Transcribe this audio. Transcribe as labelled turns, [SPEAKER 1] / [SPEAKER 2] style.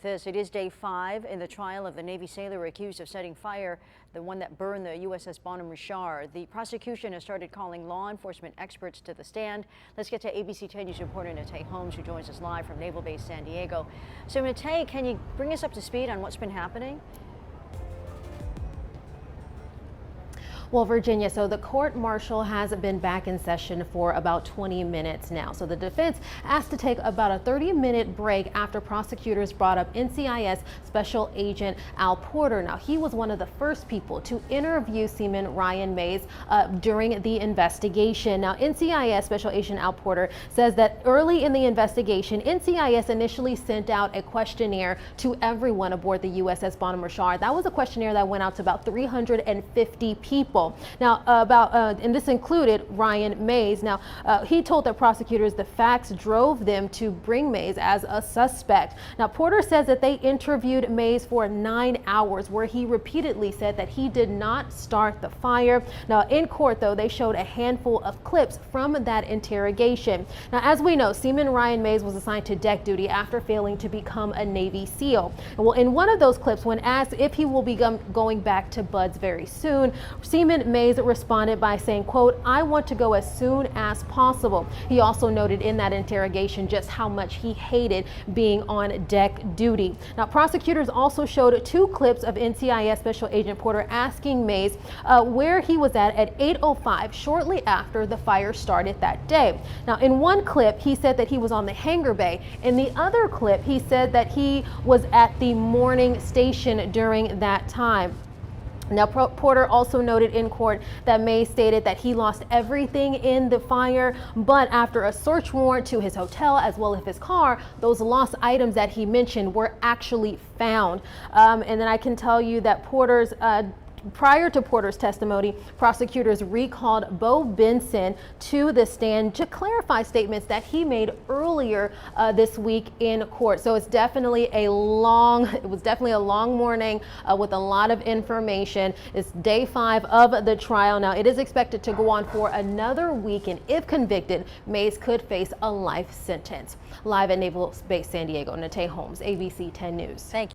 [SPEAKER 1] this. It is day 5 in the trial of the Navy sailor accused of setting fire, the one that burned the U.S.S. Bonhomme Richard. The prosecution has started calling law enforcement experts to the stand. Let's get to ABC 10 News reporter Natay Holmes, who joins us live from Naval Base San Diego. So Natay, can you bring us up to speed on what's been happening?
[SPEAKER 2] Well, Virginia, so the court-martial has been back in session for about 20 minutes now. So the defense asked to take about a 30-minute break after prosecutors brought up NCIS Special Agent Al Porter. Now, he was one of the first people to interview Seaman Ryan Mays during the investigation. Now, NCIS Special Agent Al Porter says that early in the investigation, NCIS initially sent out a questionnaire to everyone aboard the U.S.S. Bonhomme Richard. That was a questionnaire that went out to about 350 people. Now, and this included Ryan Mays. Now, he told the prosecutors the facts drove them to bring Mays as a suspect. Now, Porter says that they interviewed Mays for 9 hours, where he repeatedly said that he did not start the fire. Now, in court, though, they showed a handful of clips from that interrogation. Now, as we know, Seaman Ryan Mays was assigned to deck duty after failing to become a Navy SEAL. Well, in one of those clips, when asked if he will be going back to BUD/S very soon, Seaman Mays responded by saying, quote, "I want to go as soon as possible." He also noted in that interrogation just how much he hated being on deck duty. Now, prosecutors also showed 2 clips of NCIS Special Agent Porter asking Mays where he was at 8:05, shortly after the fire started that day. Now, in one clip, he said that he was on the hangar bay. In the other clip, he said that he was at the morning station during that time. Now, Porter also noted in court that Mays stated that he lost everything in the fire, but after a search warrant to his hotel as well as his car, those lost items that he mentioned were actually found. And then I can tell you that prior to Porter's testimony, prosecutors recalled Bo Benson to the stand to clarify statements that he made earlier this week in court. So it was definitely a long morning with a lot of information. It's day 5 of the trial. Now, it is expected to go on for another week, and if convicted, Mays could face a life sentence. Live at Naval Base San Diego, Natay Holmes, ABC 10 News.
[SPEAKER 1] Thank you.